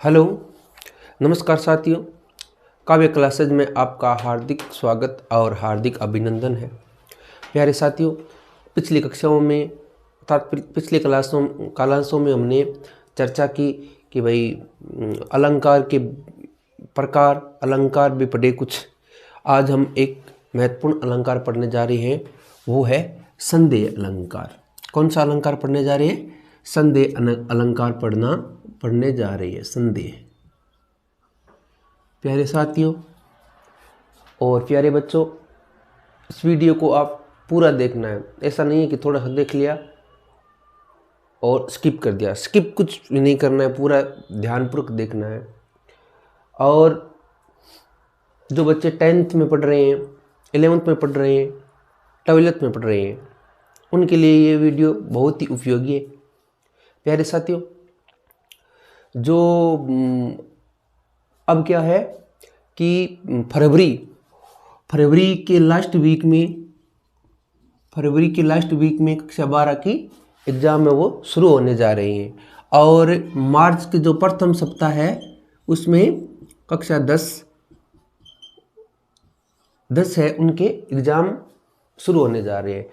Hello, नमस्कार साथियों। काव्य क्लासेज में आपका हार्दिक स्वागत और हार्दिक अभिनंदन है। प्यारे साथियों, पिछली कक्षाओं में अर्थात पिछले क्लासों में हमने चर्चा की कि भाई अलंकार के प्रकार, अलंकार भी पढ़े कुछ। आज हम एक महत्वपूर्ण अलंकार पढ़ने जा रहे हैं, वो है संदेह अलंकार। कौन सा अलंकार पढ़ने जा रहे हैं? संदेह अलंकार पढ़ने जा रही है। संदेह। प्यारे साथियों और प्यारे बच्चों, इस वीडियो को आप पूरा देखना है। ऐसा नहीं है कि थोड़ा सा देख लिया और स्किप कर दिया। स्किप कुछ भी नहीं करना है, पूरा ध्यानपूर्वक देखना है। और जो बच्चे 10th में पढ़ रहे हैं, 11th में पढ़ रहे हैं, 12th में पढ़ रहे हैं, उनके लिए ये वीडियो बहुत ही उपयोगी है। प्यारे साथियों, जो अब क्या है कि फरवरी के लास्ट वीक में कक्षा 12 की एग्ज़ाम है वो शुरू होने जा रही हैं। और मार्च के जो प्रथम सप्ताह है उसमें कक्षा 10 है, उनके एग्ज़ाम शुरू होने जा रहे हैं।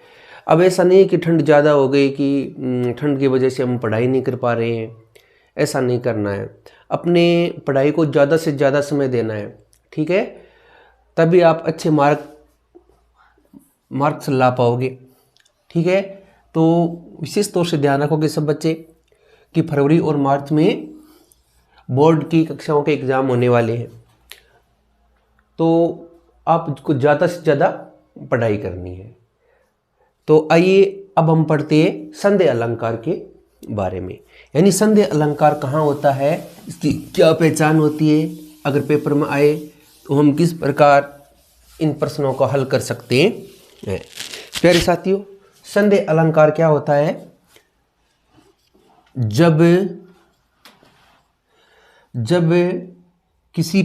अब ऐसा नहीं है कि ठंड ज़्यादा हो गई कि ठंड की वजह से हम पढ़ाई नहीं कर पा रहे हैं। ऐसा नहीं करना है। अपने पढ़ाई को ज़्यादा से ज़्यादा समय देना है, ठीक है? तभी आप अच्छे मार्क्स ला पाओगे, ठीक है? तो विशेष तौर से ध्यान रखोगे सब बच्चे कि फरवरी और मार्च में बोर्ड की कक्षाओं के एग्ज़ाम होने वाले हैं, तो आपको ज़्यादा से ज़्यादा पढ़ाई करनी है। तो आइए अब हम पढ़ते हैं संदेह अलंकार के बारे में। यानी संदेह अलंकार कहाँ होता है, इसकी क्या पहचान होती है, अगर पेपर में आए तो हम किस प्रकार इन प्रश्नों को हल कर सकते हैं। प्यारे साथियों, संदेह अलंकार क्या होता है? जब किसी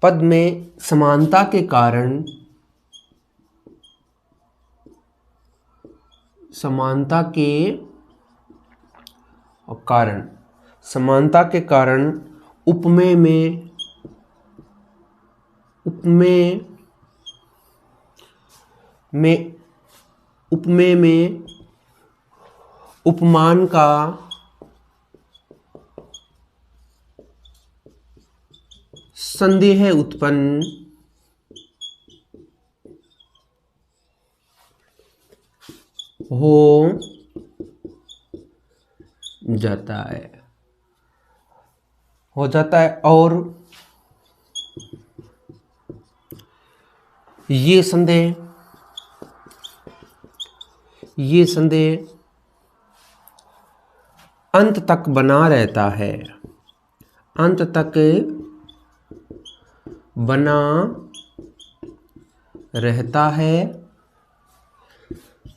पद में समानता के कारण उपमेय में उपमान का संदेह उत्पन्न हो जाता है और ये संदेह अंत तक बना रहता है।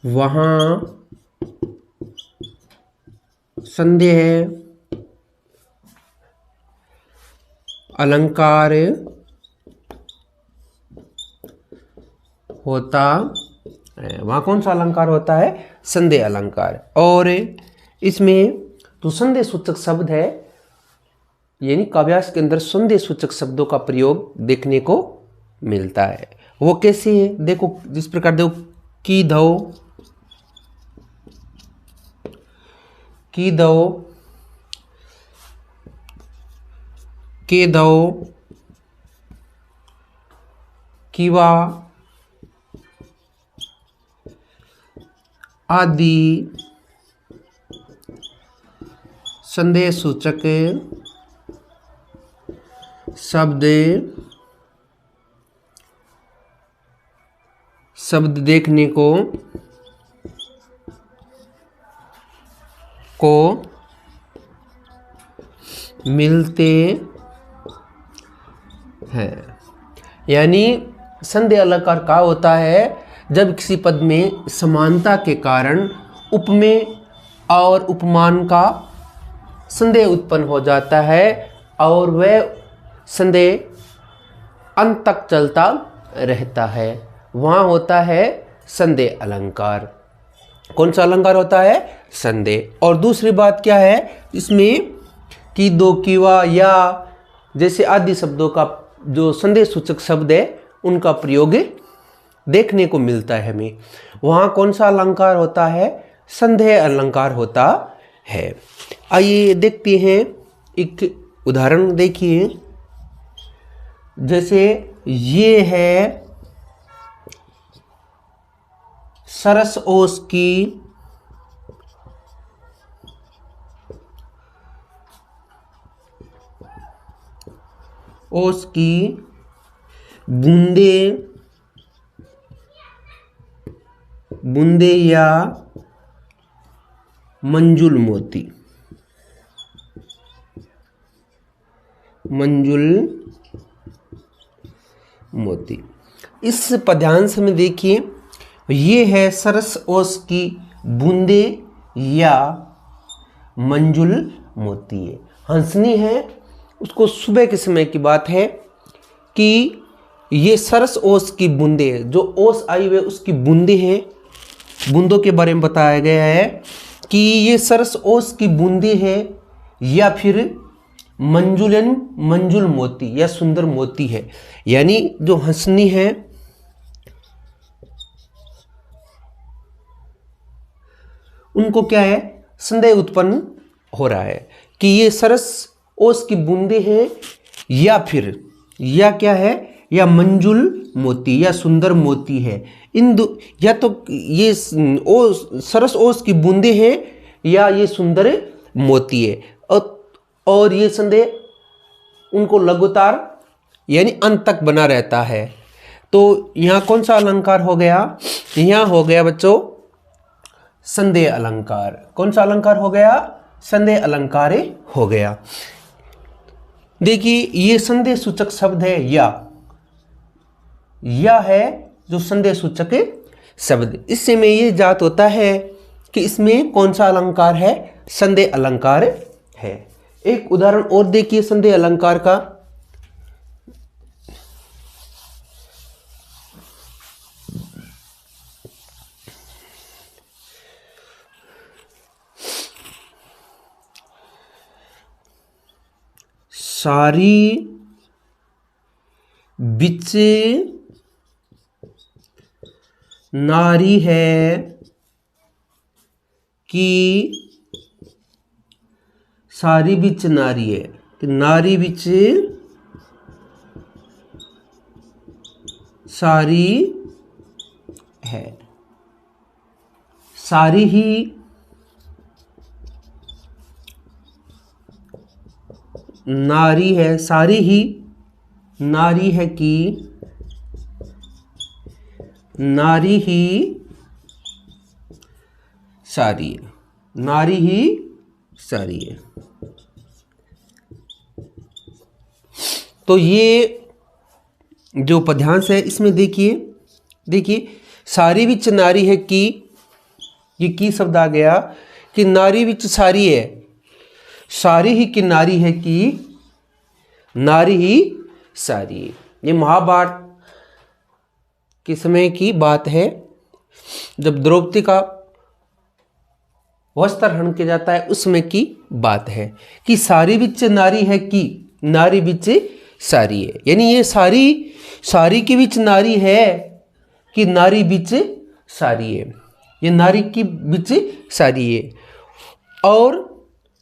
वहाँ संदेह अलंकार होता है। वहाँ कौन सा अलंकार होता है? संदेह अलंकार। और इसमें तो संदेह सूचक शब्द है, यानी काव्यार्थ के अंदर संदेह सूचक शब्दों का प्रयोग देखने को मिलता है। वो कैसे है? देखो, जिस प्रकार देखो, की दो, के दो, कीवा आदि संदेह सूचक शब्द देखने को मिलते हैं। यानी संदेह अलंकार का होता है जब किसी पद में समानता के कारण उपमेय और उपमान का संदेह उत्पन्न हो जाता है और वह संदेह अंत तक चलता रहता है। वहाँ होता है संदेह अलंकार। कौन सा अलंकार होता है? संदेह। और दूसरी बात क्या है इसमें कि, दो, की, वा, या जैसे आदि शब्दों का जो संदेह सूचक शब्द है उनका प्रयोग देखने को मिलता है हमें। वहाँ कौन सा अलंकार होता है? संदेह अलंकार होता है। आइए देखते हैं एक उदाहरण। देखिए, जैसे ये है सरस ओस की बूंदे बूंदे या मंजुल मोती। इस पद्यांश में देखिए, ये है सरस ओस की बूंदे या मंजुल मोती है। हंसनी है, उसको सुबह के समय की बात है कि ये सरस ओस की बूंदे, जो ओस आई हुई उसकी बूंदे हैं, बूंदों के बारे में बताया गया है कि ये सरस ओस की बूंदे है या फिर मंजुल मोती या सुंदर मोती है। यानी जो हंसनी है उनको क्या है, संदेह उत्पन्न हो रहा है कि ये सरस ओस की बूंदे हैं या फिर या क्या है, या मंजुल मोती या सुंदर मोती है। इन दो, या तो ये सरस ओस की बूंदे हैं या ये सुंदर मोती है। और ये संदेह उनको लगातार यानी अंत तक बना रहता है। तो यहाँ कौन सा अलंकार हो गया? यहाँ हो गया बच्चों संदेह अलंकार। कौन सा अलंकार हो गया? संदेह अलंकार हो गया। देखिए, ये संदेह सूचक शब्द है या है जो संदेह सूचक शब्द। इससे में ये जात होता है कि इसमें कौन सा अलंकार है? संदेह अलंकार है। एक उदाहरण और देखिए संदेह अलंकार का। सारी बिच नारी है कि सारी बिच नारी है कि नारी बिच सारी है। सारी ही नारी है, सारी ही नारी है कि नारी ही सारी है, नारी ही सारी है। तो ये जो पद्यांश है इसमें देखिए सारी विच नारी है कि, ये की शब्द आ गया कि नारी विच सारी है, सारी ही की नारी है कि नारी ही सारी है। ये महाभारत के समय की बात है, जब द्रौपदी का वस्त्र हरण किया जाता है उस समय की बात है कि सारी बिच नारी है कि नारी बिच सारी है। यानी ये सारी की बिच नारी है कि नारी बिच सारी है, ये नारी की बिच सारी है। और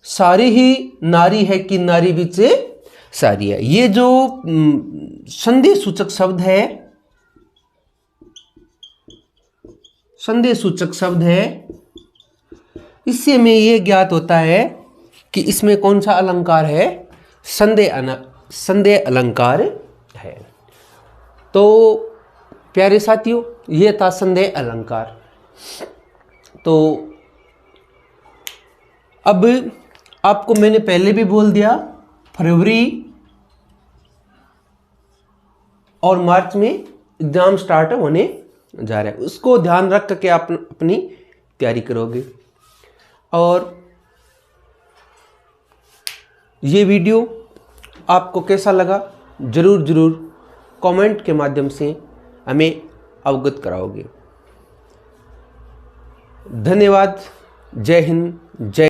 सारी ही नारी है कि नारी बिच सारी है। ये जो संदेह सूचक शब्द है, संदेह सूचक शब्द है, इससे हमें ये ज्ञात होता है कि इसमें कौन सा अलंकार है? संदेह अलंकार है। तो प्यारे साथियों, ये था संदेह अलंकार। तो अब आपको मैंने पहले भी बोल दिया, फरवरी और मार्च में एग्जाम स्टार्ट होने जा रहा है, उसको ध्यान रख के आप अपनी तैयारी करोगे। और ये वीडियो आपको कैसा लगा जरूर कमेंट के माध्यम से हमें अवगत कराओगे। धन्यवाद। जय हिंद, जय